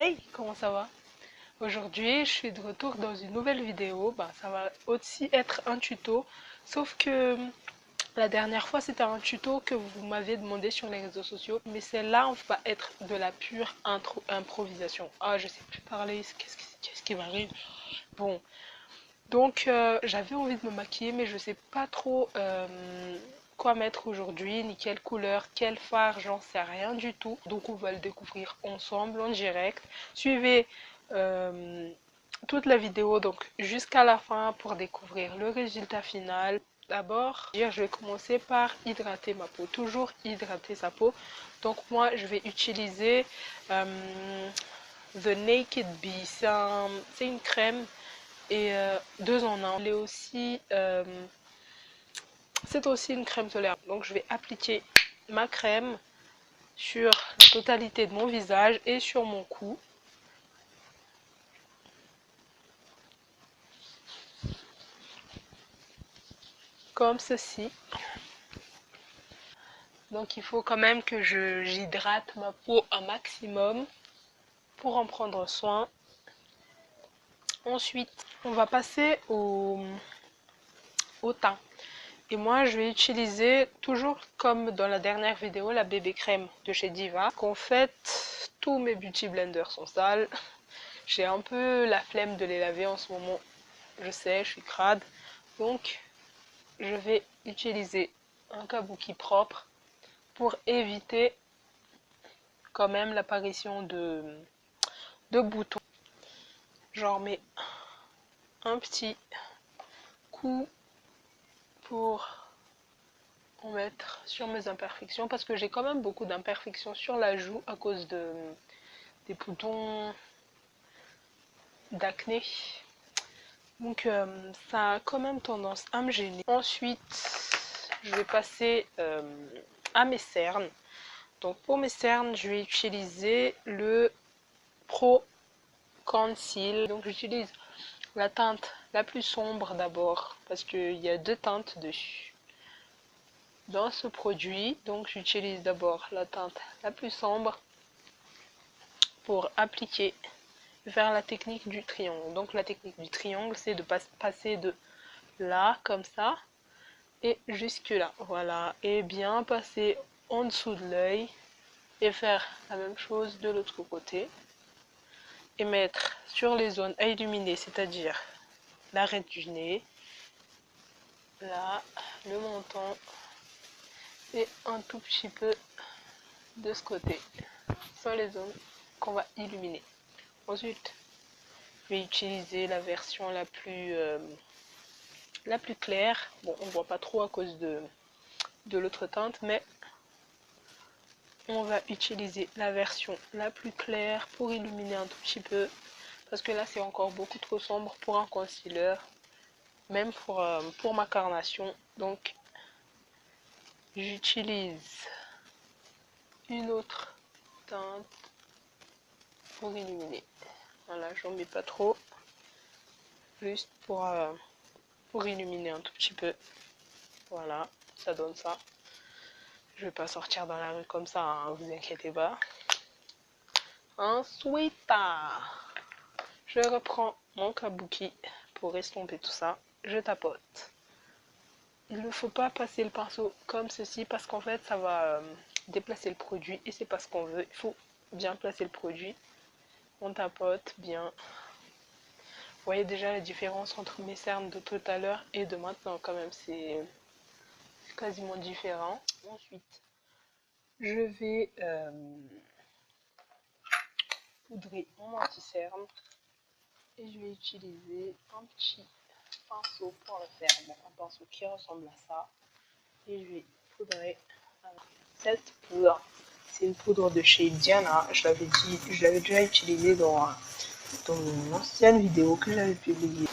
Hey, comment ça va? Aujourd'hui, je suis de retour dans une nouvelle vidéo. Ça va aussi être un tuto, sauf que la dernière fois, c'était un tuto que vous m'avez demandé sur les réseaux sociaux, mais celle-là, on va être de la pure improvisation. Ah, je sais plus parler, qu'est-ce qui m'arrive? Bon, donc j'avais envie de me maquiller, mais je sais pas trop quoi mettre aujourd'hui, ni quelle couleur, quel fard, j'en sais rien du tout. Donc on va le découvrir ensemble en direct. Suivez euh, toute la vidéo donc jusqu'à la fin pour découvrir le résultat final. D'abord, je vais commencer par hydrater ma peau. Toujours hydrater sa peau. Donc moi, je vais utiliser The Naked Bee. C'est une crème et deux en un. C'est aussi une crème solaire. Donc je vais appliquer ma crème sur la totalité de mon visage et sur mon cou. Comme ceci. Donc il faut quand même que j'hydrate ma peau un maximum pour en prendre soin. Ensuite, on va passer au teint. Et moi, je vais utiliser, toujours comme dans la dernière vidéo, la bébé crème de chez Diva. En fait, tous mes beauty blenders sont sales. J'ai un peu la flemme de les laver en ce moment. Je sais, je suis crade. Donc, je vais utiliser un kabuki propre pour éviter quand même l'apparition de boutons. J'en mets un petit coup pour en mettre sur mes imperfections parce que j'ai quand même beaucoup d'imperfections sur la joue à cause des boutons d'acné. Donc ça a quand même tendance à me gêner. Ensuite, je vais passer à mes cernes. Donc pour mes cernes, je vais utiliser le Pro Conceal. Donc j'utilise la teinte la plus sombre d'abord parce qu'il y a deux teintes dessus dans ce produit. Donc j'utilise d'abord la teinte la plus sombre pour appliquer, faire la technique du triangle. Donc la technique du triangle, c'est de passer de là comme ça et jusque là, voilà, et bien passer en dessous de l'œil et faire la même chose de l'autre côté et mettre sur les zones à illuminer, c'est-à-dire l'arête du nez, là, le menton et un tout petit peu de ce côté sur les zones qu'on va illuminer. Ensuite, je vais utiliser la version la plus claire. Bon, on voit pas trop à cause de l'autre teinte, mais on va utiliser la version la plus claire pour illuminer un tout petit peu parce que là c'est encore beaucoup trop sombre pour un concealer, même pour ma carnation. Donc j'utilise une autre teinte pour illuminer. Voilà, j'en mets pas trop, juste pour illuminer un tout petit peu. Voilà, ça donne ça. Je vais pas sortir dans la rue comme ça, hein, vous inquiétez pas. Ensuite, je reprends mon kabuki pour estomper tout ça. Je tapote. Il ne faut pas passer le pinceau comme ceci parce qu'en fait ça va déplacer le produit et c'est pas ce qu'on veut. Il faut bien placer le produit. On tapote bien. Vous voyez déjà la différence entre mes cernes de tout à l'heure et de maintenant quand même, c'est quasiment différent. Ensuite, je vais poudrer mon anti-cerne et je vais utiliser un petit pinceau pour le faire. Bon, un pinceau qui ressemble à ça. Et je vais poudrer avec cette poudre. C'est une poudre de chez Diana. Je l'avais déjà utilisée dans une ancienne vidéo que j'avais publiée.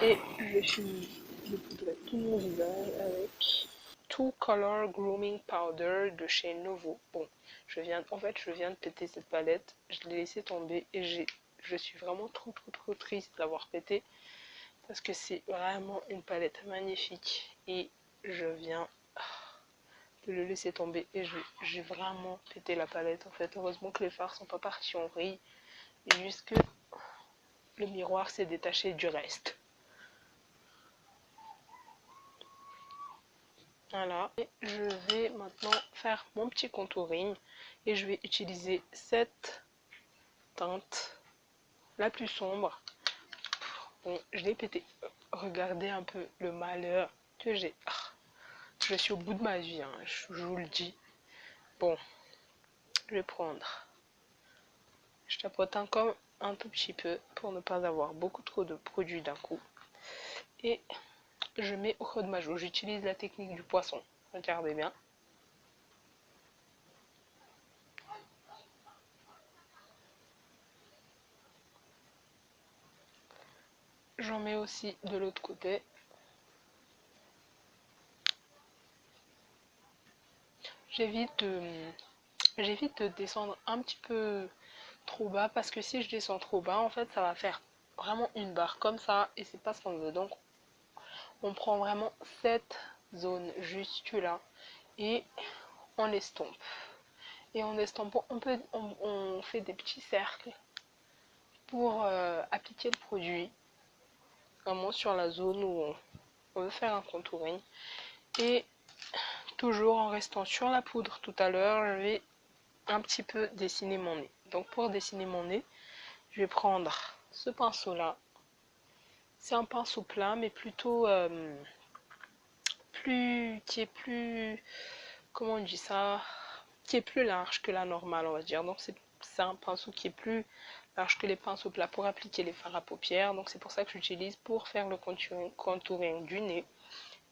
Et je finis de poudrer tout mon visage avec Two Color Grooming Powder de chez Novo. Bon, je viens de péter cette palette. Je l'ai laissée tomber et je suis vraiment trop triste d'avoir pété parce que c'est vraiment une palette magnifique et je viens de le laisser tomber. Et j'ai vraiment pété la palette en fait. Heureusement que les fards sont pas partis en vrille. Et juste que le miroir s'est détaché du reste. Voilà. Et je vais maintenant faire mon petit contouring. Et je vais utiliser cette teinte la plus sombre. Bon, je l'ai pété. Regardez un peu le malheur que j'ai. Je suis au bout de ma vie, hein, je vous le dis. Bon, je vais prendre. Je tapote encore un tout petit peu pour ne pas avoir beaucoup trop de produits d'un coup. Et je mets au creux de ma joue. J'utilise la technique du poisson. Regardez bien. J'en mets aussi de l'autre côté. J'évite de descendre un petit peu trop bas parce que si je descends trop bas, en fait, ça va faire vraiment une barre comme ça et c'est pas ce qu'on veut. Donc, on prend vraiment cette zone juste là et on l'estompe. Et en estampant, on fait des petits cercles pour appliquer le produit vraiment sur la zone où on veut faire un contouring. Et toujours en restant sur la poudre tout à l'heure, je vais un petit peu dessiner mon nez. Donc pour dessiner mon nez, je vais prendre ce pinceau là. C'est un pinceau plat mais plutôt qui est plus, comment on dit ça, qui est plus large que la normale, on va dire. Donc c'est un pinceau qui est plus large que les pinceaux plats pour appliquer les fards à paupières. Donc c'est pour ça que j'utilise pour faire le contouring du nez.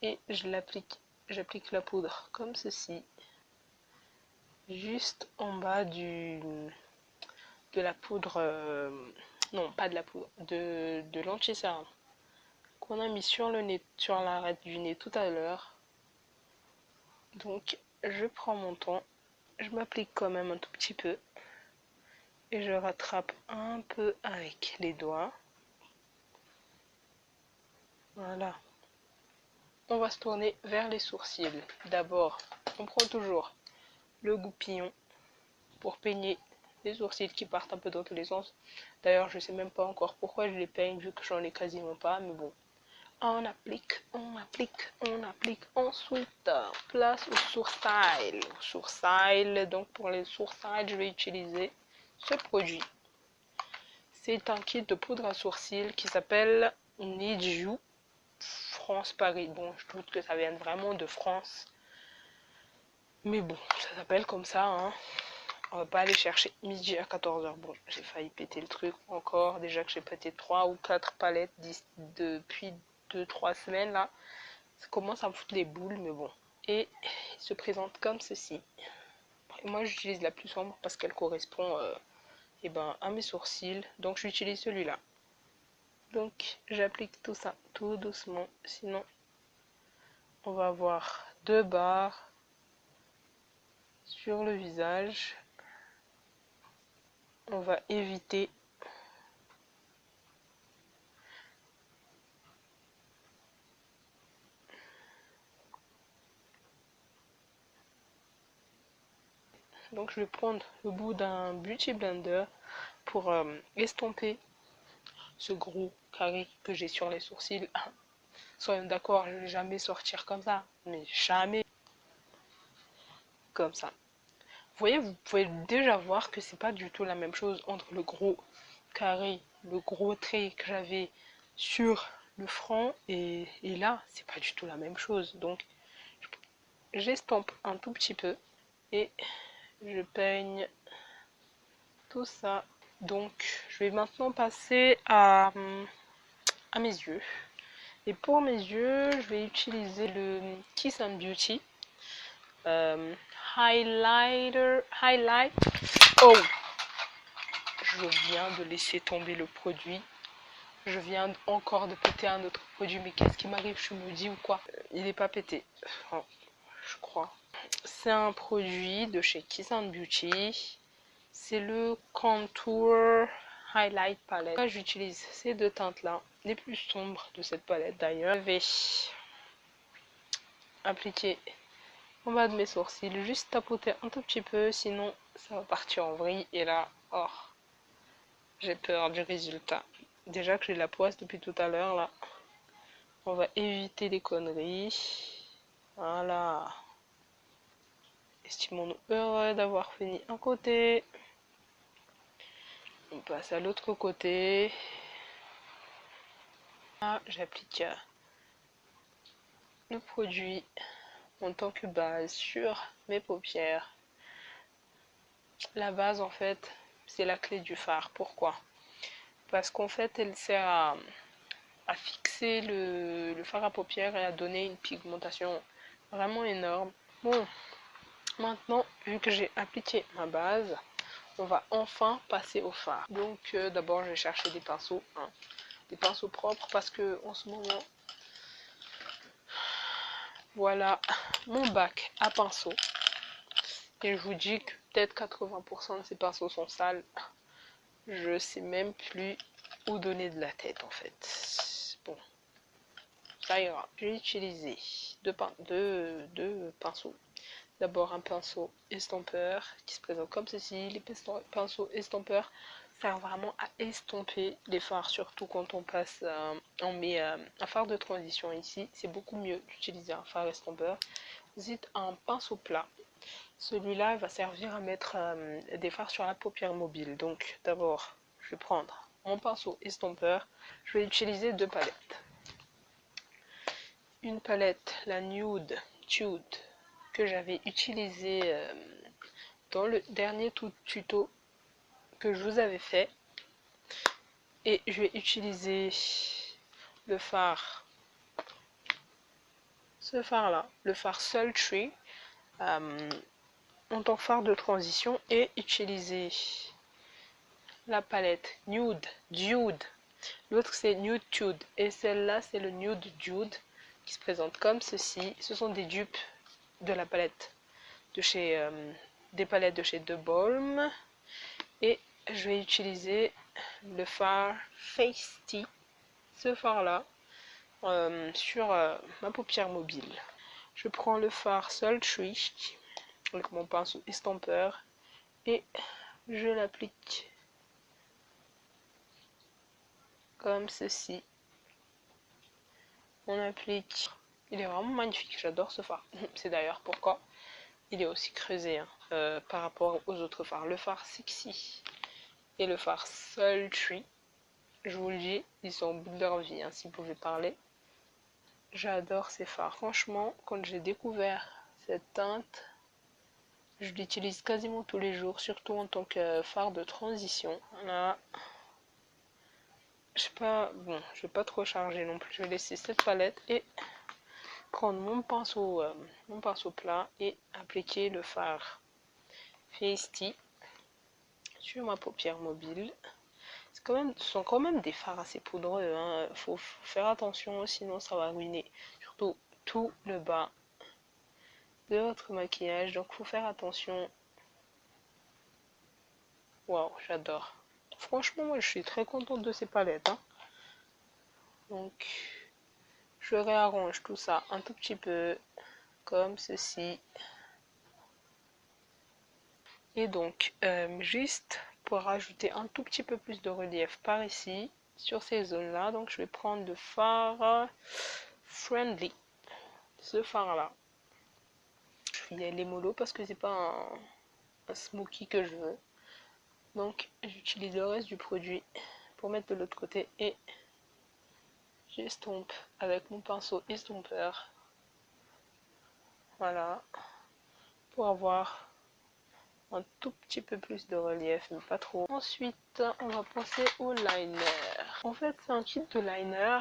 Et j'applique la poudre comme ceci, juste en bas de la poudre, non pas de la poudre, de l'anti-cerne qu'on a mis sur le nez, sur l'arête du nez tout à l'heure. Donc je prends mon temps, je m'applique quand même un tout petit peu et je rattrape un peu avec les doigts. Voilà. On va se tourner vers les sourcils. D'abord, on prend toujours le goupillon pour peigner les sourcils qui partent un peu dans tous les sens. D'ailleurs, je sais même pas encore pourquoi je les peigne vu que j'en ai quasiment pas, mais bon. On applique, on applique, on applique. Ensuite, place au sourcil. Donc pour les sourcils, je vais utiliser ce produit. C'est un kit de poudre à sourcils qui s'appelle Need You France Paris. Bon, je doute que ça vienne vraiment de France. Mais bon, ça s'appelle comme ça, hein. On va pas aller chercher midi à 14h. Bon, j'ai failli péter le truc encore. Déjà que j'ai pété 3 ou 4 palettes depuis 2-3 semaines là. Ça commence à me foutre les boules, mais bon. Et il se présente comme ceci. Et moi j'utilise la plus sombre parce qu'elle correspond à mes sourcils. Donc j'utilise celui-là. Donc j'applique tout ça tout doucement. Sinon on va avoir 2 barres sur le visage. On va éviter donc je vais prendre le bout d'un beauty blender pour estomper ce gros carré que j'ai sur les sourcils. Soyons d'accord, je ne vais jamais sortir comme ça, mais jamais comme ça. Vous voyez, vous pouvez déjà voir que c'est pas du tout la même chose entre le gros carré, le gros trait que j'avais sur le front et là, c'est pas du tout la même chose. Donc, j'estompe un tout petit peu et je peigne tout ça. Donc, je vais maintenant passer à mes yeux. Et pour mes yeux, je vais utiliser le Kiss and Beauty Highlight. Oh, je viens de laisser tomber le produit. Je viens encore de péter un autre produit. Mais qu'est-ce qui m'arrive? Je me dis ou quoi? Il n'est pas pété. Enfin, je crois. C'est un produit de chez Kiss and Beauty. C'est le Contour Highlight Palette. Là, j'utilise ces deux teintes-là, les plus sombres de cette palette d'ailleurs. Je vais appliquer en bas de mes sourcils, juste tapoter un tout petit peu, sinon ça va partir en vrille. Et là, oh, j'ai peur du résultat. Déjà que j'ai la poisse depuis tout à l'heure, là. On va éviter les conneries. Voilà. Estimons-nous heureux d'avoir fini un côté. On passe à l'autre côté. Là, j'applique le produit en tant que base sur mes paupières. La base, en fait, c'est la clé du fard. Pourquoi? Parce qu'en fait, elle sert à fixer le fard à paupières et à donner une pigmentation vraiment énorme. Bon, maintenant, vu que j'ai appliqué ma base, on va enfin passer au fard. Donc d'abord, je vais chercher des pinceaux, hein, des pinceaux propres parce que en ce moment, voilà mon bac à pinceaux. Et je vous dis que peut-être 80% de ces pinceaux sont sales. Je sais même plus où donner de la tête en fait. Bon, ça ira. Je vais utiliser deux pinceaux. D'abord un pinceau estompeur qui se présente comme ceci. Les pinceaux estompeurs servent vraiment à estomper les fards, surtout quand on passe, on met un fard de transition ici. C'est beaucoup mieux d'utiliser un fard estompeur. Ensuite un pinceau plat. Celui-là va servir à mettre des fards sur la paupière mobile. Donc d'abord, je vais prendre mon pinceau estompeur. Je vais utiliser deux palettes. Une palette, la Nude que j'avais utilisée dans le dernier tuto que je vous avais fait. Et je vais utiliser le fard, ce fard là, le fard Sultry en tant que fard de transition, et utiliser la palette Nude Dude. L'autre c'est Nude Tude et celle-là c'est le Nude Dude qui se présente comme ceci. Ce sont des dupes de la palette de chez des palettes de chez De Balm. Et je vais utiliser le fard Feisty, ce fard là, sur ma paupière mobile. Je prends le fard Sultry avec mon pinceau estompeur et je l'applique comme ceci. On applique. Il est vraiment magnifique, j'adore ce fard. C'est d'ailleurs pourquoi il est aussi creusé hein, par rapport aux autres fards. Le fard Sexy et le fard Sultry, je vous le dis, ils sont au bout de leur vie, hein, si vous pouvez parler. J'adore ces fards. Franchement, quand j'ai découvert cette teinte, je l'utilise quasiment tous les jours, surtout en tant que fard de transition. Là, je sais pas, bon, je vais pas trop charger non plus. Je vais laisser cette palette et prendre mon pinceau plat et appliquer le fard Feisty sur ma paupière mobile. Ce sont quand même des fards assez poudreux, hein. Faut faire attention, sinon ça va ruiner surtout tout le bas de votre maquillage, donc faut faire attention. Waouh, j'adore. Franchement, moi je suis très contente de ces palettes, hein. Donc je réarrange tout ça un tout petit peu comme ceci. Et donc juste pour rajouter un tout petit peu plus de relief par ici sur ces zones là, donc je vais prendre le fard Friendly, ce fard là. Je vais y aller mollo parce que c'est pas un smoky que je veux, donc j'utilise le reste du produit pour mettre de l'autre côté et j'estompe avec mon pinceau estompeur, voilà, pour avoir un tout petit peu plus de relief, mais pas trop. Ensuite, on va passer au liner. En fait, c'est un kit de liner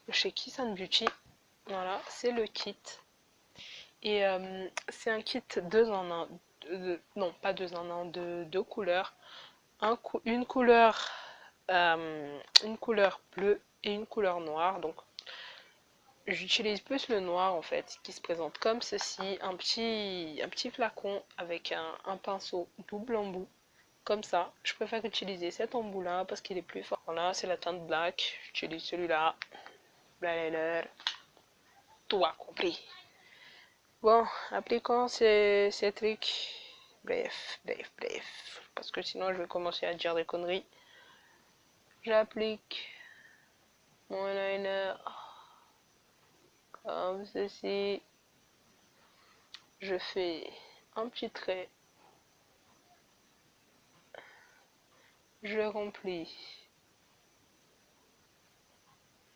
de chez Kiss Beauty. Voilà, c'est le kit. Et c'est un kit 2 en 1. Non, pas 2 en 1, de deux couleurs. Une couleur bleue et une couleur noire. Donc, j'utilise plus le noir en fait, qui se présente comme ceci, un petit flacon avec un pinceau double embout, comme ça. Je préfère utiliser cet embout là parce qu'il est plus fort. Voilà, c'est la teinte black, j'utilise celui-là, liner, tout a compris. Bon, appliquons ces trucs. Bref. Parce que sinon, je vais commencer à dire des conneries. J'applique mon liner comme ceci. Je fais un petit trait. Je remplis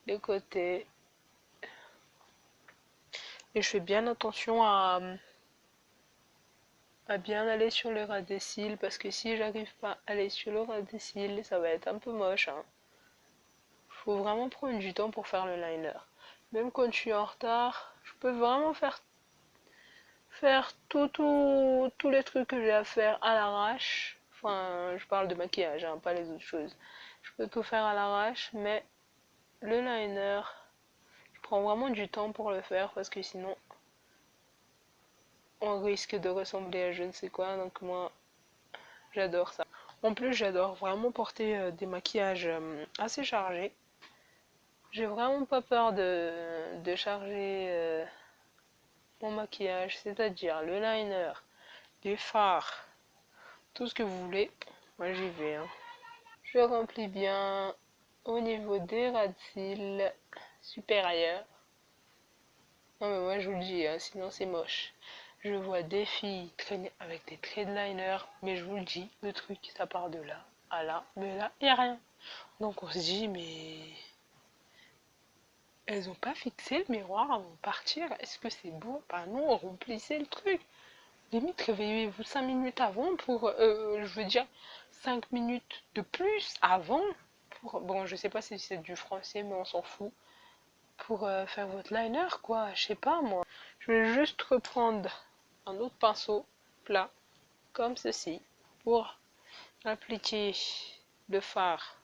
les côtés. Et je fais bien attention à bien aller sur le ras des cils parce que si j'arrive pas à aller sur le ras des cils, ça va être un peu moche. Faut vraiment prendre du temps pour faire le liner. Même quand je suis en retard, je peux vraiment faire tous les trucs que j'ai à faire à l'arrache. Enfin, je parle de maquillage, hein, pas les autres choses. Je peux tout faire à l'arrache, mais le liner, je prends vraiment du temps pour le faire parce que sinon, on risque de ressembler à je ne sais quoi. Donc moi, j'adore ça. En plus, j'adore vraiment porter des maquillages assez chargés. J'ai vraiment pas peur de charger mon maquillage, c'est-à-dire le liner, les fards, tout ce que vous voulez. Moi, j'y vais. Je remplis bien au niveau des ras de cils supérieurs. Non, mais moi, je vous le dis, sinon c'est moche. Je vois des filles traîner avec des traits de liner, mais je vous le dis, le truc, ça part de là à là, mais là, il n'y a rien. Donc on se dit, mais elles ont pas fixé le miroir avant de partir. Est-ce que c'est beau? Bah non, remplissez le truc. Limite, réveillez-vous 5 minutes avant pour, je veux dire, 5 minutes de plus avant. Pour, bon, je sais pas si c'est du français, mais on s'en fout. Pour faire votre liner, quoi. Je sais pas, moi. Je vais juste reprendre un autre pinceau plat, comme ceci, pour appliquer le fard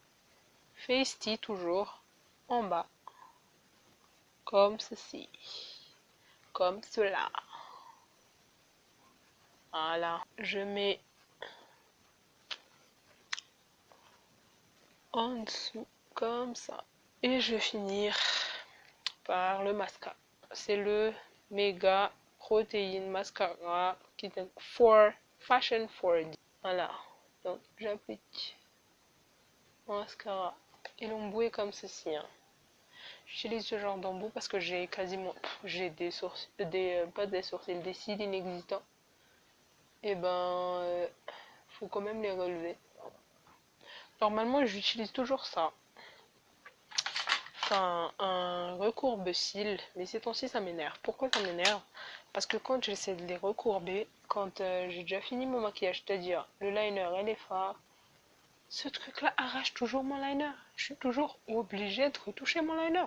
Festy toujours en bas, comme ceci, comme cela. Voilà, je mets en dessous, comme ça. Et je vais finir par le mascara. C'est le Méga Protéine Mascara qui est for Fashion 4D. Voilà, donc j'applique mon mascara et l'embout est comme ceci. J'utilise ce genre d'embout parce que j'ai quasiment, j'ai des sourcils, pas des sourcils, des cils inexistants. Et ben, faut quand même les relever. Normalement, j'utilise toujours ça. Enfin, un recourbe-cils, mais ces temps-ci, ça m'énerve. Pourquoi ça m'énerve? Parce que quand j'essaie de les recourber, quand j'ai déjà fini mon maquillage, c'est-à-dire le liner et les fards, ce truc-là arrache toujours mon liner. Je suis toujours obligée de retoucher mon liner.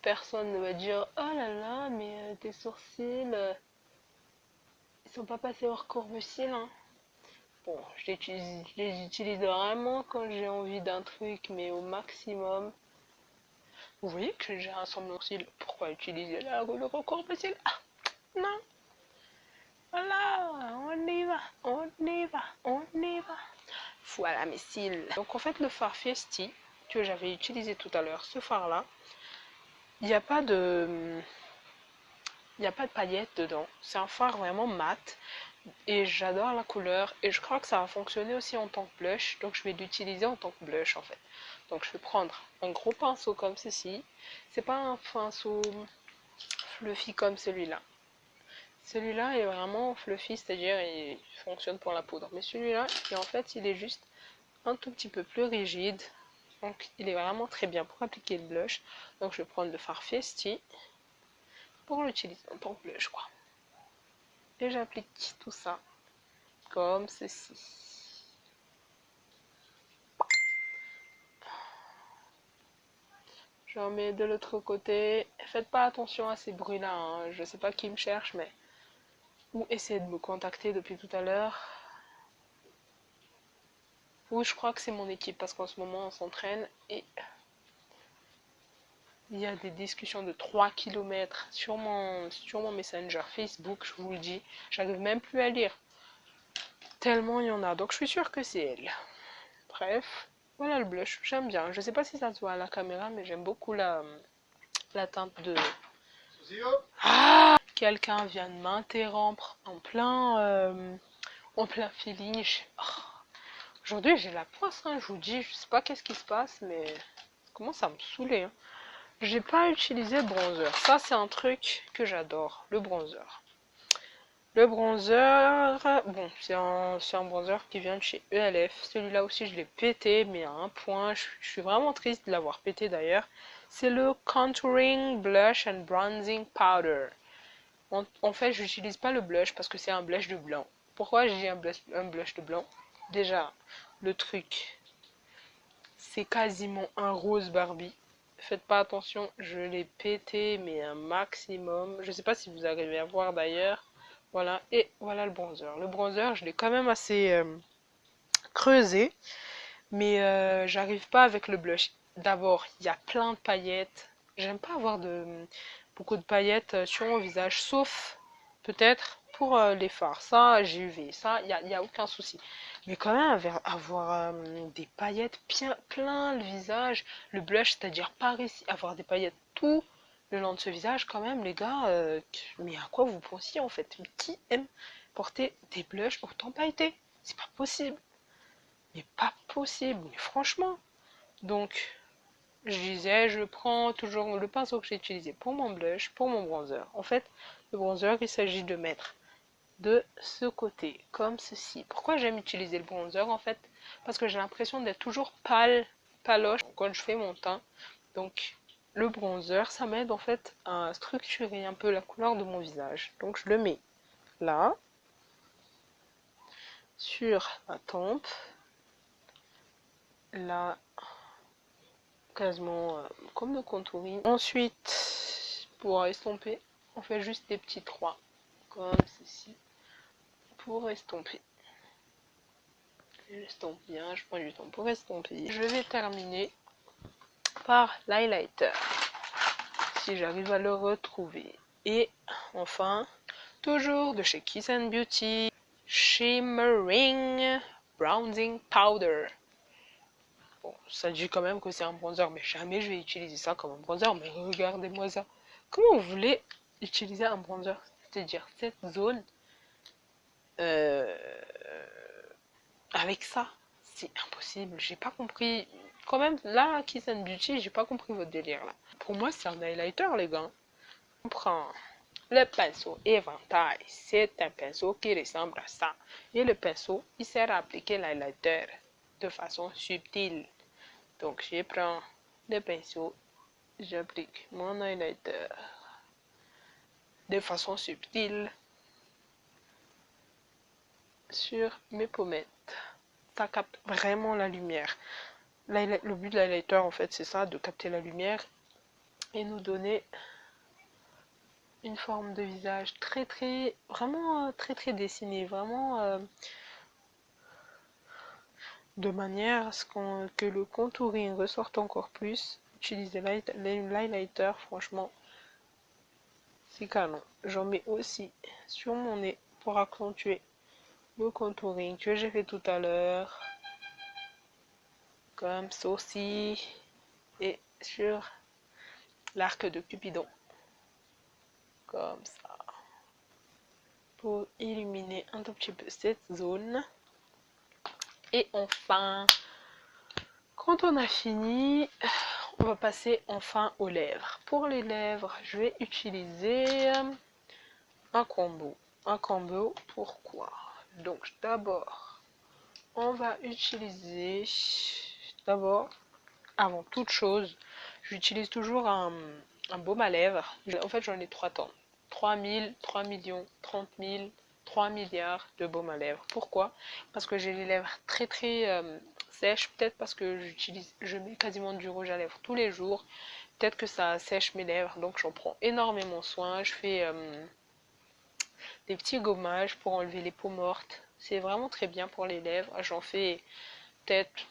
Personne ne va dire « Oh là là, mais tes sourcils, ils sont pas passés hors courbe-cils, hein. » Bon, je les utilise vraiment quand j'ai envie d'un truc, mais au maximum. Vous voyez que j'ai un sourcil. Pourquoi utiliser le recourbe-cils? Ah, non. Voilà, on y va, on y va, on y va. Voilà mes cils. Donc en fait, le fard Festy que j'avais utilisé tout à l'heure, ce fard-là, il n'y a pas de... Il n'y a pas de paillettes dedans. C'est un fard vraiment mat. Et j'adore la couleur. Et je crois que ça va fonctionner aussi en tant que blush. Donc je vais l'utiliser en tant que blush en fait. Donc je vais prendre un gros pinceau comme ceci. C'est pas un pinceau fluffy comme celui-là. Celui-là est vraiment fluffy, c'est-à-dire il fonctionne pour la poudre. Mais celui-là, en fait, il est juste un tout petit peu plus rigide. Donc il est vraiment très bien pour appliquer le blush. Donc je vais prendre le fard Festy pour l'utiliser en tant que blush, quoi. Et j'applique tout ça comme ceci. J'en mets de l'autre côté. Faites pas attention à ces bruits-là, hein. Je sais pas qui me cherche, mais... Ou essayez de me contacter depuis tout à l'heure. Ou je crois que c'est mon équipe, parce qu'en ce moment on s'entraîne et... Il y a des discussions de 3 km sur mon Messenger Facebook, je vous le dis. J'arrive même plus à lire. Tellement il y en a. Donc je suis sûre que c'est elle. Bref, voilà le blush. J'aime bien. Je sais pas si ça se voit à la caméra, mais j'aime beaucoup la teinte de... Ah! quelqu'un vient de m'interrompre en plein feeling. Aujourd'hui j'ai la poisse, hein, je vous dis, je sais pas qu'est-ce qui se passe, mais ça commence à me saouler. Hein. J'ai pas utilisé le bronzer. Ça c'est un truc que j'adore, le bronzer. Le bronzer, bon, c'est un bronzer qui vient de chez ELF. Celui-là aussi, je l'ai pété, mais à un point. Je suis vraiment triste de l'avoir pété d'ailleurs. C'est le Contouring Blush and Bronzing Powder. En fait, je n'utilise pas le blush parce que c'est un blush de blanc. Pourquoi j'ai un blush de blanc? Déjà, le truc, c'est quasiment un rose Barbie. Faites pas attention, je l'ai pété, mais un maximum. Je sais pas si vous arrivez à voir d'ailleurs. Voilà, et voilà le bronzer. Le bronzer, je l'ai quand même assez creusé, mais j'arrive pas avec le blush. D'abord, il y a plein de paillettes. J'aime pas avoir beaucoup de paillettes sur mon visage, sauf peut-être pour les fards. Ça, j'ai UV, ça, il y a aucun souci. Mais quand même, avoir des paillettes plein le visage, le blush, c'est-à-dire par ici, avoir des paillettes tout le long de ce visage, quand même, les gars, mais à quoi vous pensiez en fait? Mais qui aime porter des blushs autant pailletés? C'est pas possible. Mais pas possible, mais franchement. Donc, je disais, je prends toujours le pinceau que j'ai utilisé pour mon blush, pour mon bronzer. En fait, le bronzer, il s'agit de mettre de ce côté, comme ceci. Pourquoi j'aime utiliser le bronzer en fait? Parce que j'ai l'impression d'être toujours paloche quand je fais mon teint. Donc, le bronzer, ça m'aide en fait à structurer un peu la couleur de mon visage. Donc, je le mets là, sur la tempe, là, quasiment comme le contouring. Ensuite, pour estomper, on fait juste des petits traits, comme ceci, pour estomper. J'estompe bien, je prends du temps pour estomper. Je vais terminer par l'highlighter, si j'arrive à le retrouver. Et enfin, toujours de chez Kiss and Beauty, Shimmering Bronzing Powder. Bon, ça dit quand même que c'est un bronzer, mais jamais je vais utiliser ça comme un bronzer. Mais regardez-moi ça. Comment vous voulez utiliser un bronzer? C'est-à-dire cette zone avec ça? C'est impossible. J'ai pas compris. Quand même, là, Kiss and Beauty, j'ai pas compris votre délire là. Pour moi, c'est un highlighter, les gars. On prend le pinceau éventail. C'est un pinceau qui ressemble à ça. Et le pinceau, il sert à appliquer l'highlighter de façon subtile. Donc, je prends le pinceau, j'applique mon highlighter de façon subtile sur mes pommettes. Ça capte vraiment la lumière. Le but de l'highlighter, en fait, c'est ça, de capter la lumière et nous donner une forme de visage vraiment très dessinée, vraiment de manière à ce que le contouring ressorte encore plus. Utiliser l'highlighter, franchement, c'est canon. J'en mets aussi sur mon nez pour accentuer le contouring que j'ai fait tout à l'heure. Comme ceci. Et sur l'arc de Cupidon. Comme ça. Pour illuminer un tout petit peu cette zone. Et enfin, quand on a fini, on va passer enfin aux lèvres. Pour les lèvres, je vais utiliser un combo. Un combo, pourquoi? Donc d'abord, on va utiliser, avant toute chose, j'utilise toujours un baume à lèvres. En fait, j'en ai 3 tonnes. 3000, 3 millions, 30 000, 3 milliards de baume à lèvres. Pourquoi? Parce que j'ai les lèvres très sèches. Peut-être parce que je mets quasiment du rouge à lèvres tous les jours. Peut-être que ça sèche mes lèvres. Donc j'en prends énormément soin. Je fais des petits gommages pour enlever les peaux mortes. C'est vraiment très bien pour les lèvres. J'en fais peut-être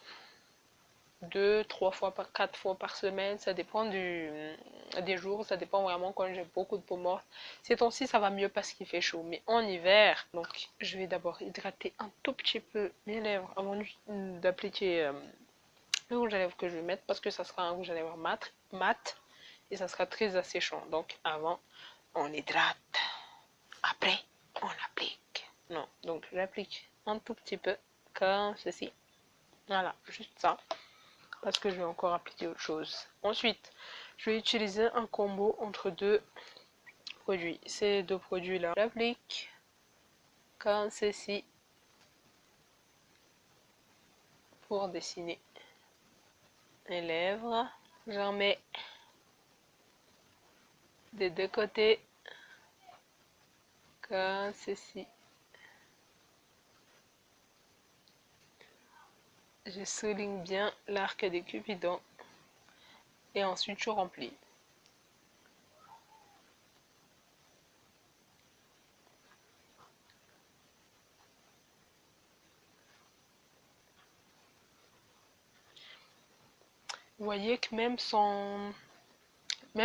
2, 3 fois, 4 fois par semaine. Ça dépend des jours. Ça dépend vraiment quand j'ai beaucoup de peau morte. Ces temps-ci, ça va mieux parce qu'il fait chaud. Mais en hiver, donc je vais d'abord hydrater un tout petit peu mes lèvres avant d'appliquer le rouge à lèvres que je vais mettre. Parce que ça sera un rouge à lèvres mat et ça sera très asséchant. Donc avant, on hydrate. après on applique. Non, donc j'applique un tout petit peu comme ceci. Voilà, juste ça. Parce que je vais encore appliquer autre chose. Ensuite, je vais utiliser un combo entre deux produits. Ces deux produits-là, j'applique comme ceci pour dessiner les lèvres. J'en mets des deux côtés comme ceci. Je souligne bien l'arc des cupidons et ensuite je remplis. Vous voyez que même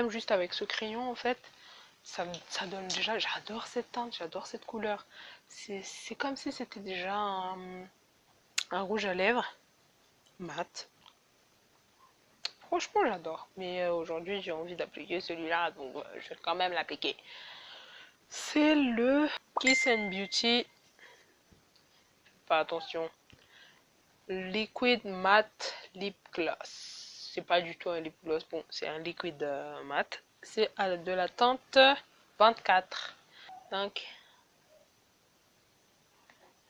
juste avec ce crayon en fait, ça donne déjà, j'adore cette teinte, j'adore cette couleur. C'est comme si c'était déjà un rouge à lèvres mat. Franchement, j'adore. Mais aujourd'hui, j'ai envie d'appliquer celui-là, donc je vais quand même l'appliquer. C'est le Kiss and Beauty. Pas attention. Liquid Matte Lip Gloss. C'est pas du tout un lip gloss. Bon, c'est un liquide mat. C'est de la teinte 24. Donc,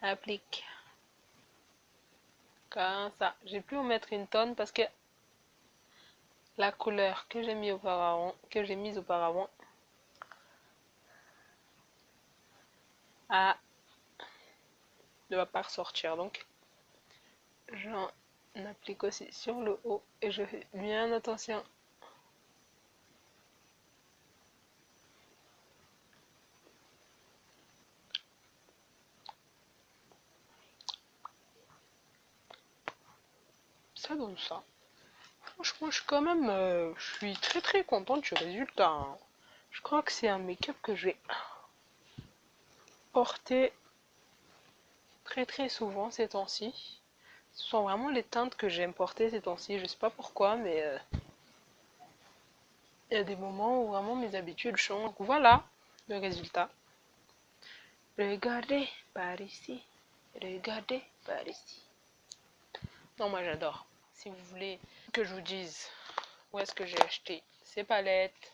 applique. Comme ça. J'ai pu en mettre une tonne parce que la couleur que j'ai mise auparavant, ne va pas ressortir. Donc, j'en applique aussi sur le haut et je fais bien attention. Ça donne ça. Franchement, je suis quand même, je suis très contente du résultat, hein. Je crois que c'est un make-up que je vais porter très souvent ces temps-ci. Ce sont vraiment les teintes que j'aime porter ces temps-ci. Je sais pas pourquoi, mais il y a des moments où vraiment mes habitudes changent. Donc voilà le résultat. Regardez par ici. Regardez par ici. Non, moi j'adore. Si vous voulez que je vous dise où est-ce que j'ai acheté ces palettes,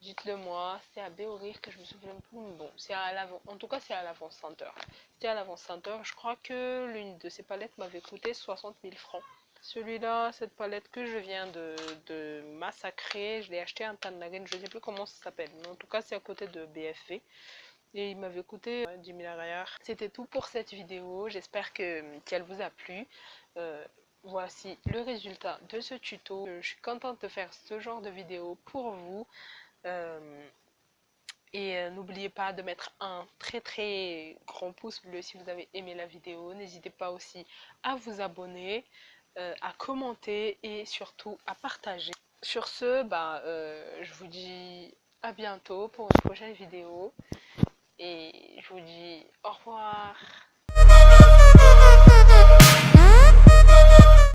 dites-le moi. C'est à Béorir que je me souviens plus. Bon, c'est à l'avant. En tout cas, c'est à l'Avance Center. C'était à l'Avance Center. Je crois que l'une de ces palettes m'avait coûté 60 000 francs. Celui-là, cette palette que je viens de massacrer, je l'ai acheté à Tandagen. Je ne sais plus comment ça s'appelle. Mais en tout cas, c'est à côté de BFV. Et il m'avait coûté 10 000 arrière. C'était tout pour cette vidéo. J'espère qu'elle vous a plu. Voici le résultat de ce tuto. Je suis contente de faire ce genre de vidéo pour vous. N'oubliez pas de mettre un très grand pouce bleu si vous avez aimé la vidéo. N'hésitez pas aussi à vous abonner, à commenter et surtout à partager. Sur ce, je vous dis à bientôt pour une prochaine vidéo. Et je vous dis au revoir.